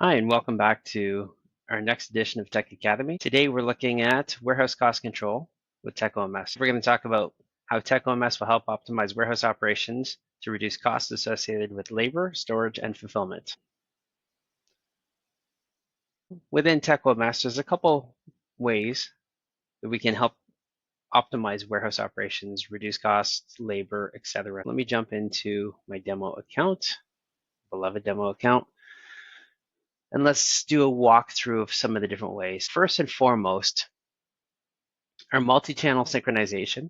Hi, and welcome back to our next edition of Tech Academy. Today we're looking at warehouse cost control with techOMS. We're going to talk about how techOMS will help optimize warehouse operations to reduce costs associated with labor, storage, and fulfillment. Within techOMS, there's a couple ways that we can help optimize warehouse operations, reduce costs, labor, etc. Let me jump into my demo account, beloved demo account. And let's do a walkthrough of some of the different ways. First and foremost, our multi-channel synchronization,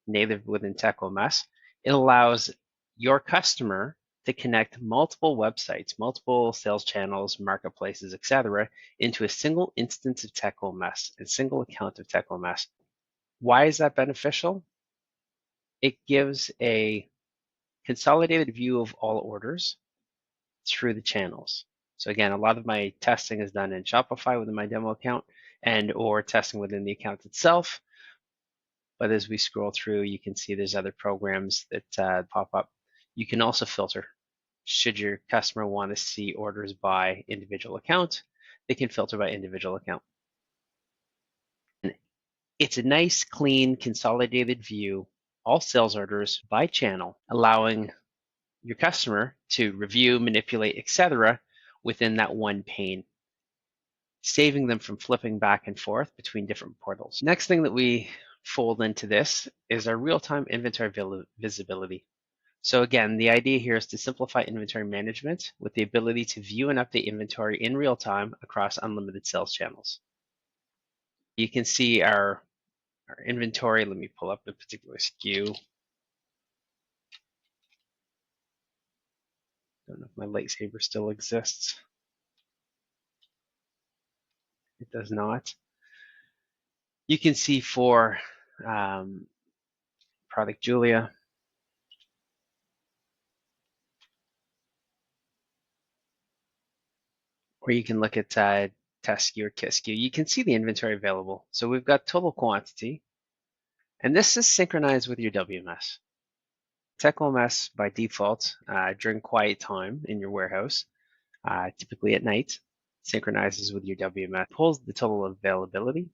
native within techOMS, it allows your customer to connect multiple websites, multiple sales channels, marketplaces, etc., into a single instance of techOMS, a single account of techOMS. Why is that beneficial? It gives a consolidated view of all orders through the channels. So again, a lot of my testing is done in Shopify within my demo account and or testing within the account itself. But as we scroll through, you can see there's other programs that pop up. You can also filter. Should your customer want to see orders by individual account, they can filter by individual account. And it's a nice, clean, consolidated view, all sales orders by channel, allowing your customer to review, manipulate, etc. within that one pane, saving them from flipping back and forth between different portals. Next thing that we fold into this is our real-time inventory visibility. So again, the idea here is to simplify inventory management with the ability to view and update inventory in real time across unlimited sales channels. You can see our inventory. Let me pull up the particular SKU. Don't know if my lightsaber still exists. It does not. You can see for product Julia, or you can look at test SKU or kit SKU. You can see the inventory available. So we've got total quantity, and this is synchronized with your WMS. techOMS by default during quiet time in your warehouse, typically at night, synchronizes with your WMS, pulls the total availability.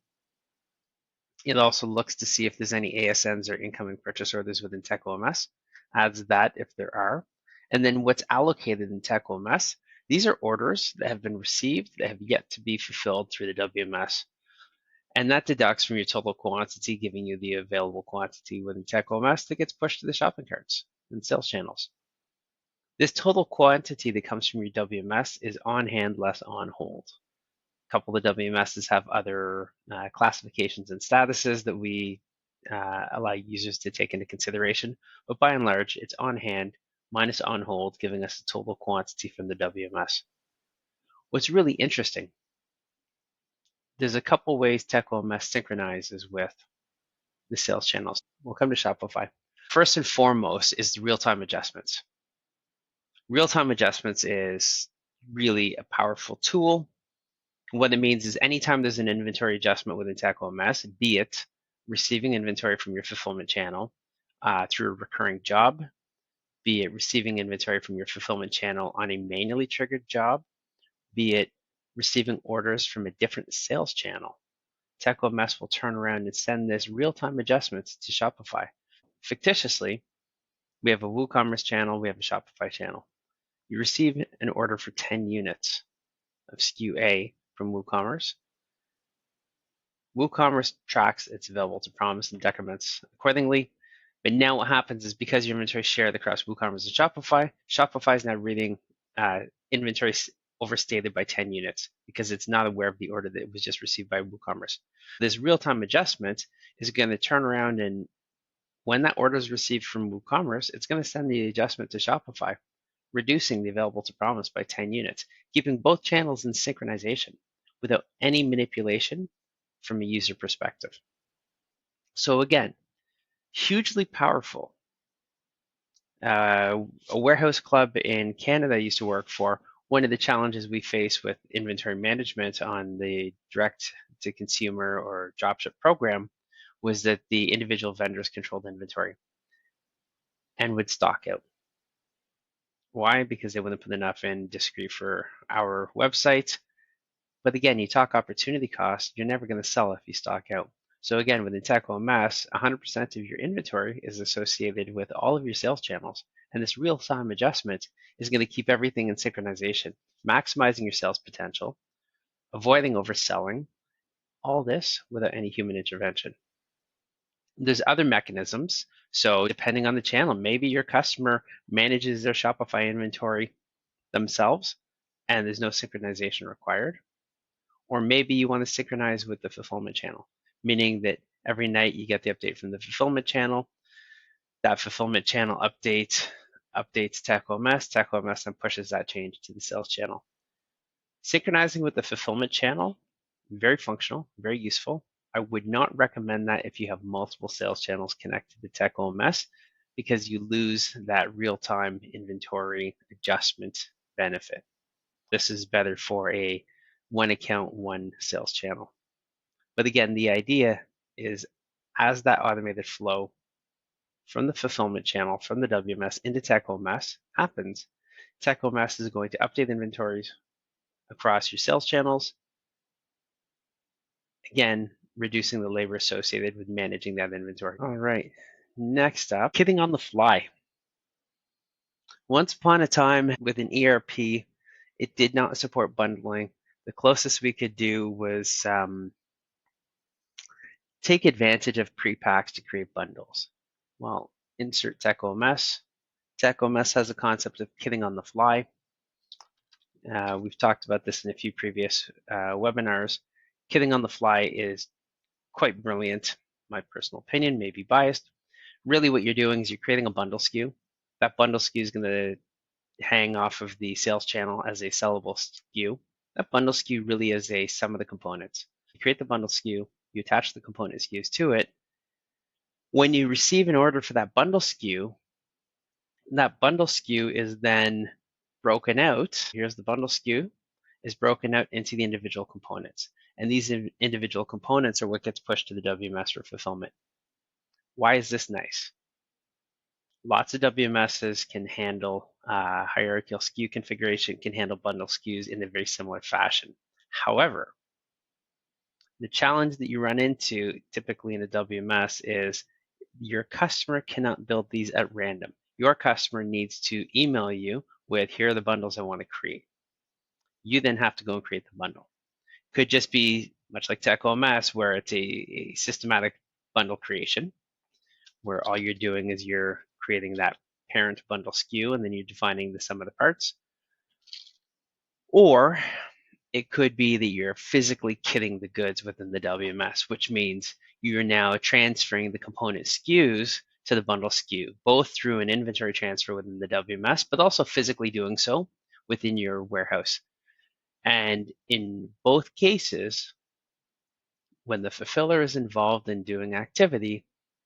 It also looks to see if there's any ASNs or incoming purchase orders within techOMS, adds that if there are. And then what's allocated in techOMS, these are orders that have been received that have yet to be fulfilled through the WMS. And that deducts from your total quantity, giving you the available quantity within techOMS that gets pushed to the shopping carts and sales channels. This total quantity that comes from your WMS is on hand less on hold. A couple of the WMSs have other classifications and statuses that we allow users to take into consideration, but by and large, it's on hand minus on hold, giving us a total quantity from the WMS. What's really interesting, there's a couple ways techOMS synchronizes with the sales channels. We'll come to Shopify. First and foremost is the real-time adjustments. Real-time adjustments is really a powerful tool. What it means is anytime there's an inventory adjustment within techOMS, be it receiving inventory from your fulfillment channel through a recurring job, be it receiving inventory from your fulfillment channel on a manually triggered job, be it receiving orders from a different sales channel, techOMS will turn around and send this real-time adjustments to Shopify. Fictitiously, we have a WooCommerce channel, we have a Shopify channel. You receive an order for 10 units of SKU A from WooCommerce. WooCommerce tracks its available to promise and decrements accordingly. But now what happens is because your inventory is shared across WooCommerce and Shopify, Shopify is now reading inventory overstated by 10 units because it's not aware of the order that was just received by WooCommerce. This real-time adjustment is going to turn around, and when that order is received from WooCommerce, it's going to send the adjustment to Shopify, reducing the available to promise by 10 units, keeping both channels in synchronization without any manipulation from a user perspective. So again, hugely powerful. A warehouse club in Canada I used to work for, one of the challenges we face with inventory management on the direct-to-consumer or dropship program was that the individual vendors controlled inventory and would stock out. Why? Because they wouldn't put enough in discrete for our website. But again, you talk opportunity cost, you're never going to sell if you stock out. So again, within techOMS, 100% of your inventory is associated with all of your sales channels. And this real-time adjustment is going to keep everything in synchronization, maximizing your sales potential, avoiding overselling, all this without any human intervention. There's other mechanisms. So depending on the channel, maybe your customer manages their Shopify inventory themselves and there's no synchronization required. Or maybe you want to synchronize with the fulfillment channel, meaning that every night you get the update from the fulfillment channel. That fulfillment channel updates techOMS. techOMS then pushes that change to the sales channel. Synchronizing with the fulfillment channel, very functional, very useful. I would not recommend that if you have multiple sales channels connected to techOMS because you lose that real-time inventory adjustment benefit. This is better for a one account, one sales channel. But again, the idea is as that automated flow from the fulfillment channel, from the WMS into techOMS happens, techOMS is going to update inventories across your sales channels, again, reducing the labor associated with managing that inventory. All right, next up, kitting on the fly. Once upon a time with an ERP, it did not support bundling. The closest we could do was take advantage of pre-packs to create bundles. Well, insert techOMS. techOMS has a concept of kitting on the fly. We've talked about this in a few previous webinars. Kitting on the fly is quite brilliant. My personal opinion may be biased. Really what you're doing is you're creating a bundle SKU. That bundle SKU is going to hang off of the sales channel as a sellable SKU. That bundle SKU really is a sum of the components. You create the bundle SKU, you attach the component SKUs to it. When you receive an order for that bundle SKU is then broken out. Here's the bundle SKU is broken out into the individual components. And these individual components are what gets pushed to the WMS for fulfillment. Why is this nice? Lots of WMSs can handle hierarchical SKU configuration, can handle bundle SKUs in a very similar fashion. However, the challenge that you run into typically in a WMS is your customer cannot build these at random. Your customer needs to email you with, here are the bundles I want to create. You then have to go and create the bundle. Could just be much like techOMS, where it's a systematic bundle creation, where all you're doing is you're creating that parent bundle SKU and then you're defining the sum of the parts. Or it could be that you're physically kitting the goods within the WMS, which means you're now transferring the component SKUs to the bundle SKU, both through an inventory transfer within the WMS, but also physically doing so within your warehouse. And in both cases, when the fulfiller is involved in doing activity,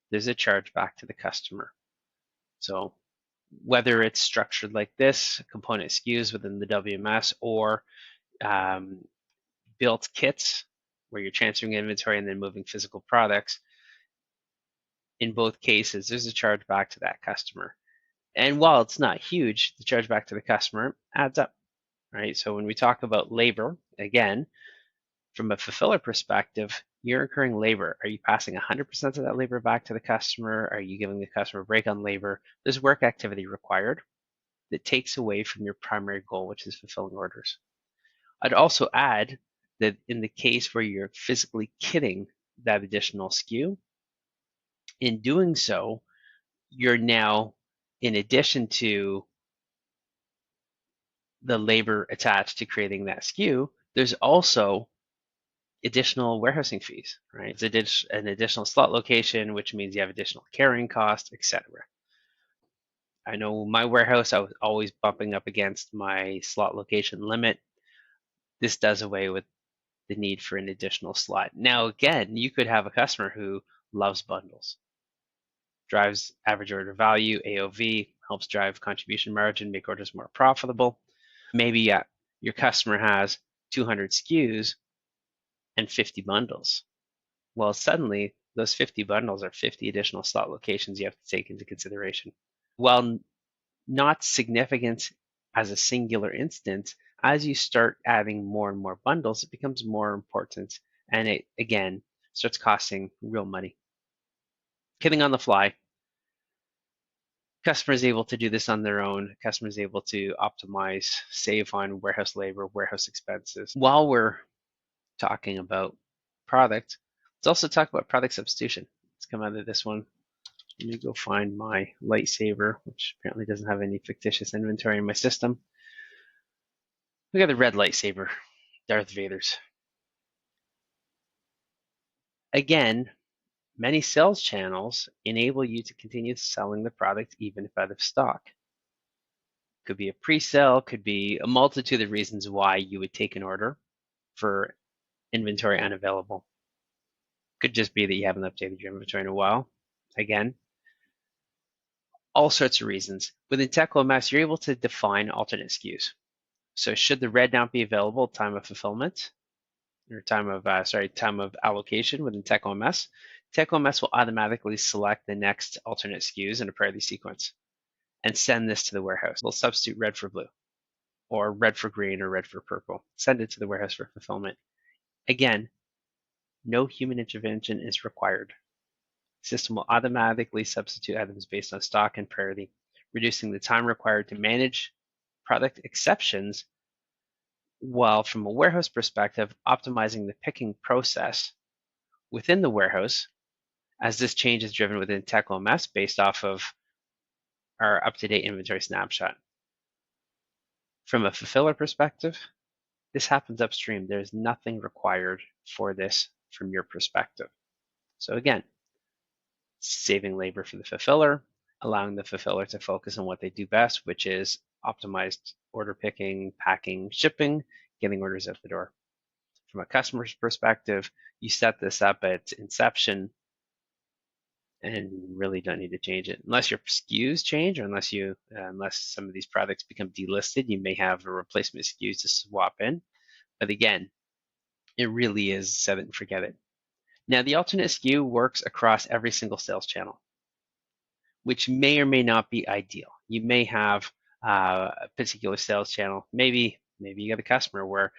there's a charge back to the customer. So whether it's structured like this, component SKUs within the WMS, or built kits where you're transferring inventory and then moving physical products, in both cases, there's a charge back to that customer. And while it's not huge, the charge back to the customer adds up, right? So when we talk about labor, again, from a fulfiller perspective, you're incurring labor. Are you passing 100% of that labor back to the customer? Are you giving the customer a break on labor? There's work activity required that takes away from your primary goal, which is fulfilling orders. I'd also add that in the case where you're physically kitting that additional SKU, in doing so, you're now, in addition to the labor attached to creating that SKU, there's also additional warehousing fees, right? It's an additional slot location, which means you have additional carrying costs, etc. I know my warehouse, I was always bumping up against my slot location limit. This does away with the need for an additional slot. Now, again, you could have a customer who loves bundles, drives average order value, AOV, helps drive contribution margin, make orders more profitable. Maybe your customer has 200 SKUs and 50 bundles. Well, suddenly those 50 bundles are 50 additional slot locations you have to take into consideration. While not significant as a singular instance. As you start adding more and more bundles, it becomes more important, and it again starts costing real money. Kidding on the fly. Customer is able to do this on their own. Customer is able to optimize, save on warehouse labor, warehouse expenses. While we're talking about product, let's also talk about product substitution. Let's come out of this one. Let me go find my lightsaber, which apparently doesn't have any fictitious inventory in my system. We got the red lightsaber, Darth Vader's. Again, many sales channels enable you to continue selling the product even if out of stock. Could be a pre-sale, could be a multitude of reasons why you would take an order for inventory unavailable. Could just be that you haven't updated your inventory in a while. Again, all sorts of reasons. Within techOMS, you're able to define alternate SKUs. So should the red not be available at time of fulfillment, or time of allocation within techOMS, techOMS will automatically select the next alternate SKUs in a priority sequence and send this to the warehouse. We'll substitute red for blue, or red for green, or red for purple. Send it to the warehouse for fulfillment. Again, no human intervention is required. The system will automatically substitute items based on stock and priority, reducing the time required to manage product exceptions, while from a warehouse perspective, optimizing the picking process within the warehouse, as this change is driven within techOMS based off of our up-to-date inventory snapshot. From a fulfiller perspective, this happens upstream. There's nothing required for this from your perspective. So again, saving labor for the fulfiller, allowing the fulfiller to focus on what they do best, which is optimized order picking, packing, shipping, getting orders out the door. From a customer's perspective, you set this up at inception and really don't need to change it unless your SKUs change, or unless some of these products become delisted. You may have a replacement SKUs to swap in, but again, it really is set it and forget it. Now, the alternate SKU works across every single sales channel, which may or may not be ideal. You may have a particular sales channel. Maybe you got a customer where,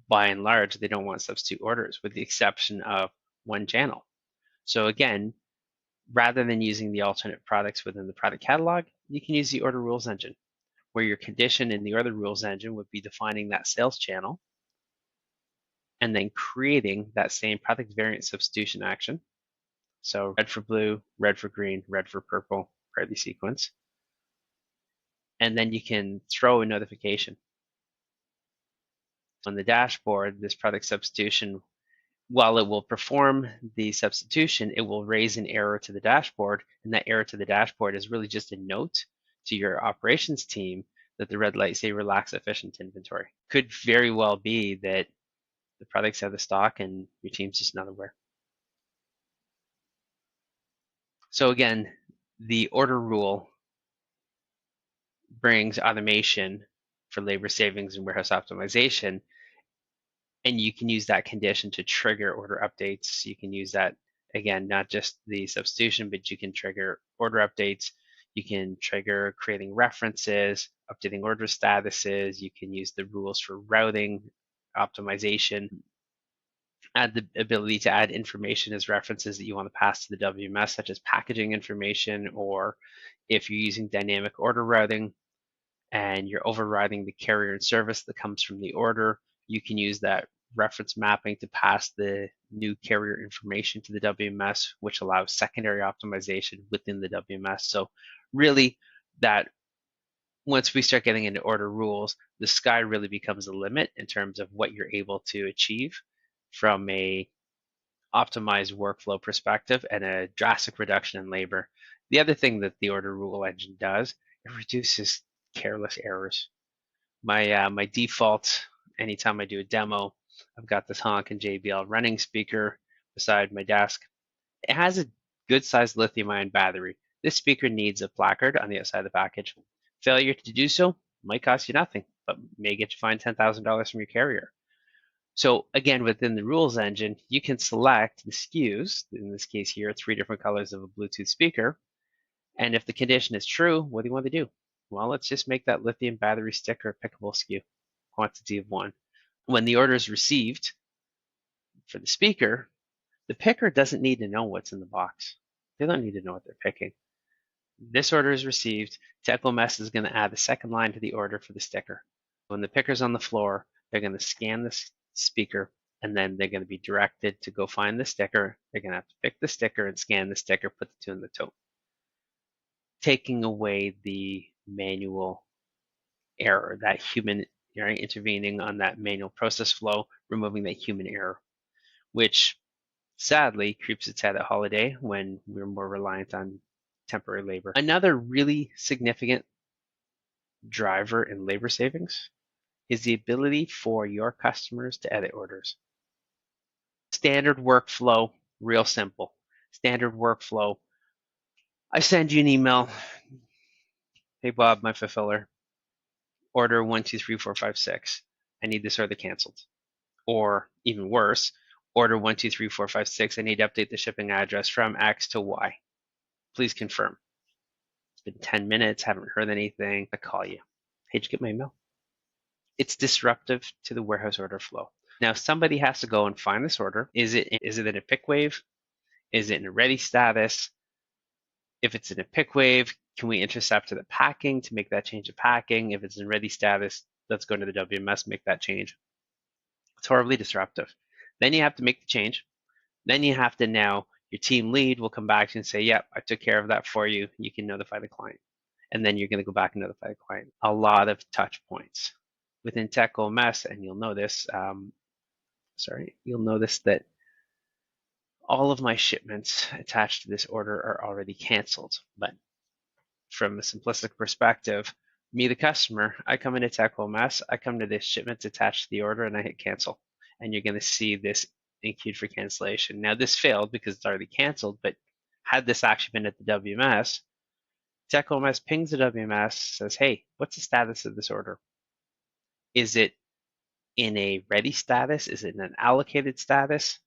by and large, they don't want substitute orders, with the exception of one channel. So again, rather than using the alternate products within the product catalog, you can use the order rules engine, where your condition in the order rules engine would be defining that sales channel and then creating that same product variant substitution action. So red for blue, red for green, red for purple, priority sequence. And then you can throw a notification. On the dashboard, this product substitution, while it will perform the substitution, it will raise an error to the dashboard, and that error to the dashboard is really just a note to your operations team that the red lightsaber lacks sufficient inventory. Could very well be that the product's out of stock and your team's just not aware. So again, the order rule brings automation for labor savings and warehouse optimization, and you can use that condition to trigger order updates. You can use that, again, not just the substitution, but you can trigger order updates. You can trigger creating references, updating order statuses. You can use the rules for routing, optimization, add the ability to add information as references that you want to pass to the WMS, such as packaging information, or if you're using dynamic order routing and you're overriding the carrier and service that comes from the order, you can use that reference mapping to pass the new carrier information to the WMS, which allows secondary optimization within the WMS. So really, that once we start getting into order rules, the sky really becomes a limit in terms of what you're able to achieve from a optimized workflow perspective and a drastic reduction in labor. The other thing that the order rule engine does, it reduces careless errors. My default, anytime I do a demo, I've got this Honk and JBL running speaker beside my desk. It has a good sized lithium ion battery. This speaker needs a placard on the outside of the package. Failure to do so might cost you nothing, but may get you fined $10,000 from your carrier. So again, within the rules engine, you can select the SKUs, in this case here, 3 different colors of a Bluetooth speaker. And if the condition is true, what do you want to do? Well, let's just make that lithium battery sticker a pickable SKU, quantity of 1. When the order is received for the speaker, the picker doesn't need to know what's in the box. They don't need to know what they're picking. This order is received. techOMS is going to add a second line to the order for the sticker. When the picker's on the floor, they're going to scan the speaker, and then they're going to be directed to go find the sticker. They're going to have to pick the sticker and scan the sticker, put the 2 in the tote, taking away the manual error, that human intervening on that manual process flow, removing that human error, which sadly creeps its head at holiday when we're more reliant on temporary labor. Another really significant driver in labor savings is the ability for your customers to edit orders. Standard workflow, real simple. Standard workflow. I send you an email. Hey Bob, my fulfiller. Order 1234556. I need this order canceled. Or even worse, order 1234556. I need to update the shipping address from X to Y. Please confirm. It's been 10 minutes, haven't heard anything. I call you. Hey, did you get my email? It's disruptive to the warehouse order flow. Now, somebody has to go and find this order. Is it in a pick wave? Is it in a ready status? If it's in a pick wave, can we intercept to the packing to make that change of packing? If it's in ready status, let's go into the WMS, make that change. It's horribly disruptive. Then you have to make the change. Then you have to now, your team lead will come back to you and say, yep, I took care of that for you. You can notify the client. And then you're going to go back and notify the client. A lot of touch points within techOMS, and you'll notice, you'll notice that all of my shipments attached to this order are already canceled. But from a simplistic perspective, me, the customer, I come into techOMS, I come to this shipments attached to the order, and I hit cancel. And you're going to see this in queued for cancellation. Now, this failed because it's already canceled, but had this actually been at the WMS, techOMS pings the WMS, says, hey, what's the status of this order? Is it in a ready status? Is it in an allocated status?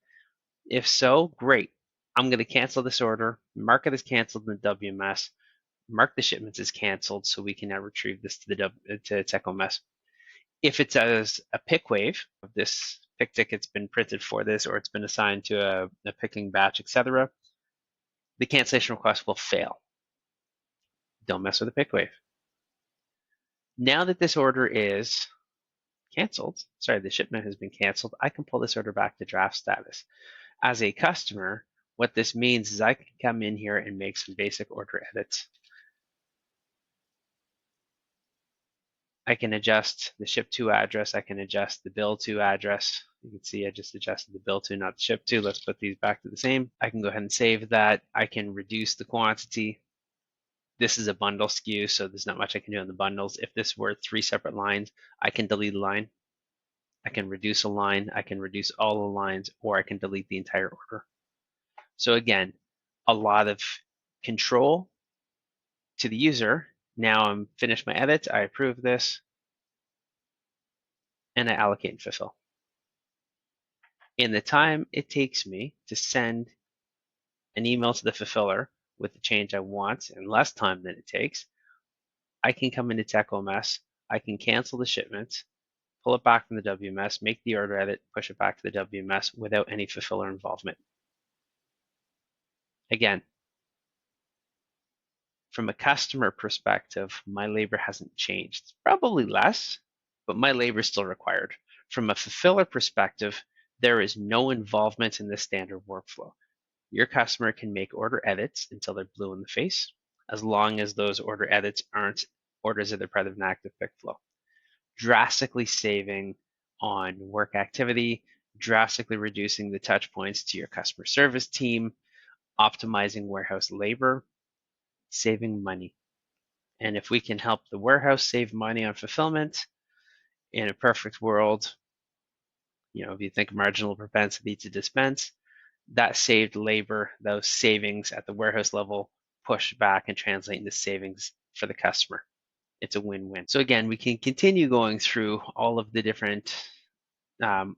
If so, great. I'm going to cancel this order, mark it as canceled in the WMS, mark the shipments as canceled so we can now retrieve this to techOMS. If it's as a pick wave, this pick ticket's been printed for this or it's been assigned to a picking batch, etc., the cancellation request will fail. Don't mess with the pick wave. Now that this order is canceled, the shipment has been canceled, I can pull this order back to draft status. As a customer, what this means is I can come in here and make some basic order edits. I can adjust the ship to address. I can adjust the bill to address. You can see I just adjusted the bill to, not the ship to. Let's put these back to the same. I can go ahead and save that. I can reduce the quantity. This is a bundle SKU, so there's not much I can do on the bundles. If this were 3 separate lines, I can delete a line. I can reduce a line. I can reduce all the lines, or I can delete the entire order. So again, a lot of control to the user. Now I'm finished my edit. I approve this, and I allocate and fulfill. In the time it takes me to send an email to the fulfiller with the change I want in less time than it takes, I can come into techOMS, I can cancel the shipment, pull it back from the WMS, make the order edit, push it back to the WMS without any fulfiller involvement. Again, from a customer perspective, my labor hasn't changed. It's probably less, but my labor is still required. From a fulfiller perspective, there is no involvement in the standard workflow. Your customer can make order edits until they're blue in the face, as long as those order edits aren't orders that are part of an active pick flow. Drastically saving on work activity, drastically reducing the touch points to your customer service team, optimizing warehouse labor, saving money. And if we can help the warehouse save money on fulfillment, in a perfect world, if you think marginal propensity to dispense, that saved labor, those savings at the warehouse level, push back and translate into savings for the customer. It's a win-win. So again, we can continue going through all of the different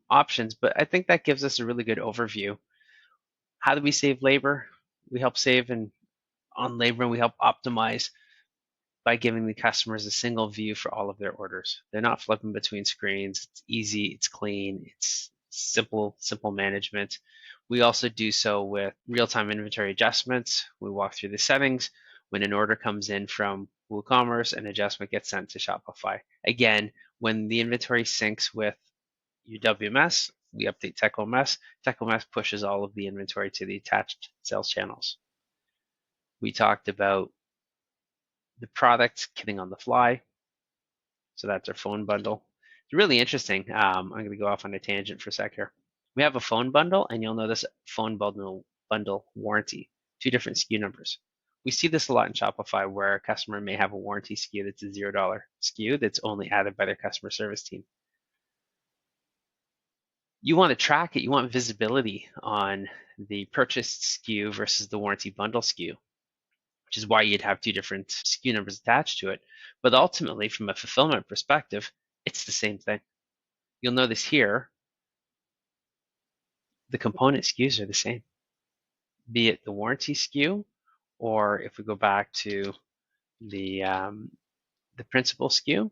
options, but I think that gives us a really good overview. How do we save labor? We help save on labor, and we help optimize by giving the customers a single view for all of their orders. They're not flipping between screens. It's easy, it's clean, it's simple management. We also do so with real-time inventory adjustments. We walk through the settings. When an order comes in from WooCommerce, an adjustment gets sent to Shopify. Again, when the inventory syncs with your WMS, we update techOMS. techOMS pushes all of the inventory to the attached sales channels. We talked about the product kitting on the fly. So that's our phone bundle. It's really interesting. I'm going to go off on a tangent for a sec here. We have a phone bundle, and you'll notice phone bundle warranty, 2 different SKU numbers. We see this a lot in Shopify where a customer may have a warranty SKU that's a $0 SKU that's only added by their customer service team. You want to track it. You want visibility on the purchased SKU versus the warranty bundle SKU, which is why you'd have 2 different SKU numbers attached to it. But ultimately, from a fulfillment perspective, it's the same thing. You'll notice here, the component SKUs are the same, be it the warranty SKU, or if we go back to the principal SKU,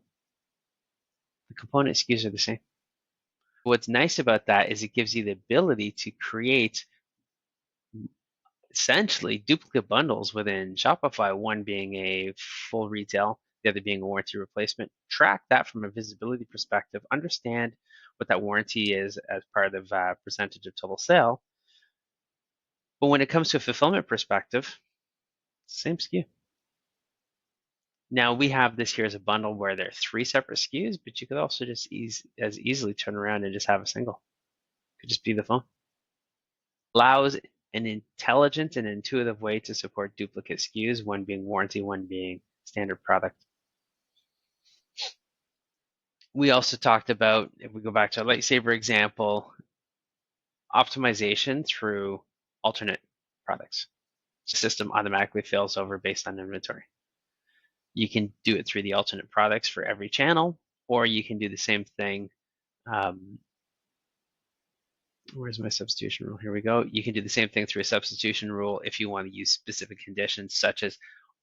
the component SKUs are the same. What's nice about that is it gives you the ability to create essentially duplicate bundles within Shopify, one being a full retail, the other being a warranty replacement. Track that from a visibility perspective, understand what that warranty is as part of percentage of total sale. But when it comes to a fulfillment perspective, same SKU. Now we have this here as a bundle where there are 3 separate SKUs, but you could also just as easily turn around and just have a single. It could just be the phone. Allows an intelligent and intuitive way to support duplicate SKUs, one being warranty, one being standard product. We also talked about, if we go back to our lightsaber example, optimization through alternate products. The system automatically fails over based on inventory. You can do it through the alternate products for every channel, or you can do the same thing. Where's my substitution rule? Here we go. You can do the same thing through a substitution rule if you want to use specific conditions, such as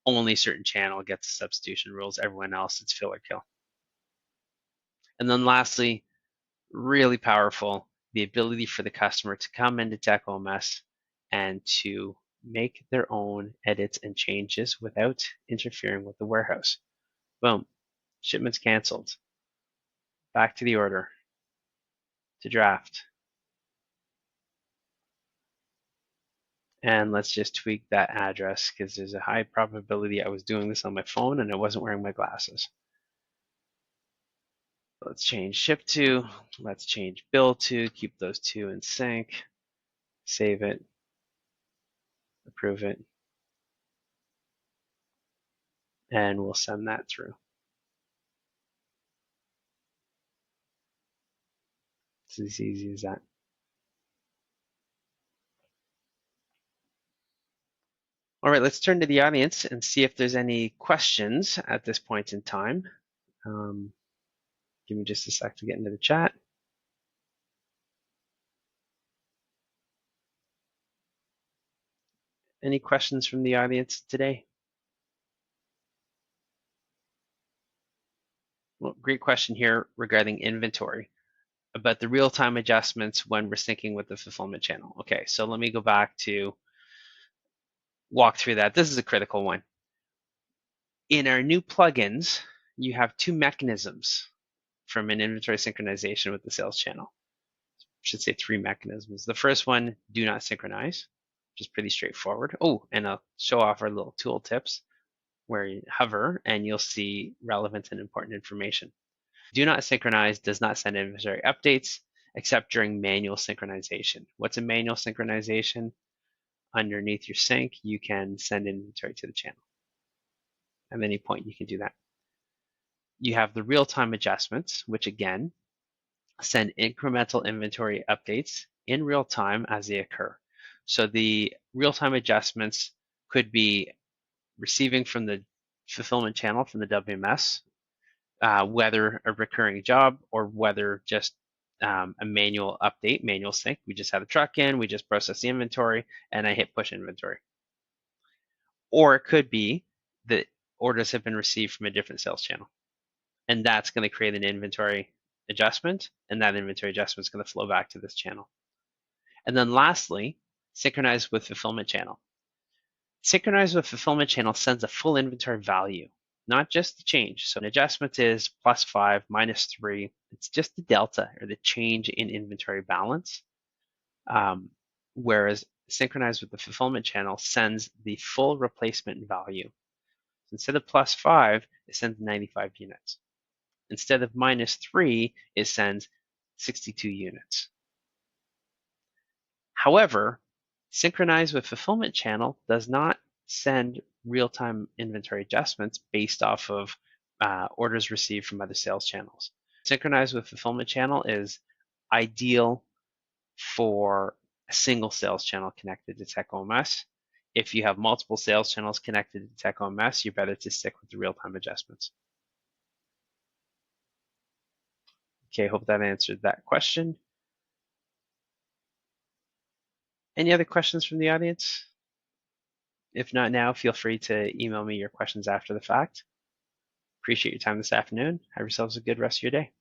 only certain channel gets substitution rules, everyone else it's fill or kill. And then lastly, really powerful, the ability for the customer to come into techOMS and to make their own edits and changes without interfering with the warehouse. Boom, shipment's canceled. Back to the order, to draft. And let's just tweak that address because there's a high probability I was doing this on my phone and I wasn't wearing my glasses. Let's change ship to, let's change bill to, keep those 2 in sync, save it, approve it, and we'll send that through. It's as easy as that. All right, let's turn to the audience and see if there's any questions at this point in time. Give me just a sec to get into the chat. Any questions from the audience today? Well, great question here regarding inventory, about the real-time adjustments when we're syncing with the fulfillment channel. Okay, so let me go back to walk through that. This is a critical one. In our new plugins, you have 2 mechanisms from an inventory synchronization with the sales channel. I should say 3 mechanisms. The first one, do not synchronize, which is pretty straightforward. Oh, and I'll show off our little tool tips where you hover and you'll see relevant and important information. Do not synchronize does not send inventory updates except during manual synchronization. What's a manual synchronization? Underneath your sync, you can send inventory to the channel. At any point, you can do that. You have the real-time adjustments, which again, send incremental inventory updates in real time as they occur. So the real-time adjustments could be receiving from the fulfillment channel from the WMS, whether a recurring job or whether just a manual update, manual sync. We just had a truck in, we just processed the inventory, and I hit push inventory. Or it could be that orders have been received from a different sales channel. And that's going to create an inventory adjustment, and that inventory adjustment is going to flow back to this channel. And then lastly, synchronize with fulfillment channel. Synchronize with fulfillment channel sends a full inventory value, not just the change. So an adjustment is +5, -3. It's just the delta or the change in inventory balance. Whereas synchronize with the fulfillment channel sends the full replacement value. Instead of +5, it sends 95 units. Instead of -3, it sends 62 units. However, synchronize with fulfillment channel does not send real-time inventory adjustments based off of orders received from other sales channels. Synchronize with fulfillment channel is ideal for a single sales channel connected to techOMS. If you have multiple sales channels connected to techOMS, you're better to stick with the real-time adjustments. Okay, hope that answered that question. Any other questions from the audience? If not now, feel free to email me your questions after the fact. Appreciate your time this afternoon. Have yourselves a good rest of your day.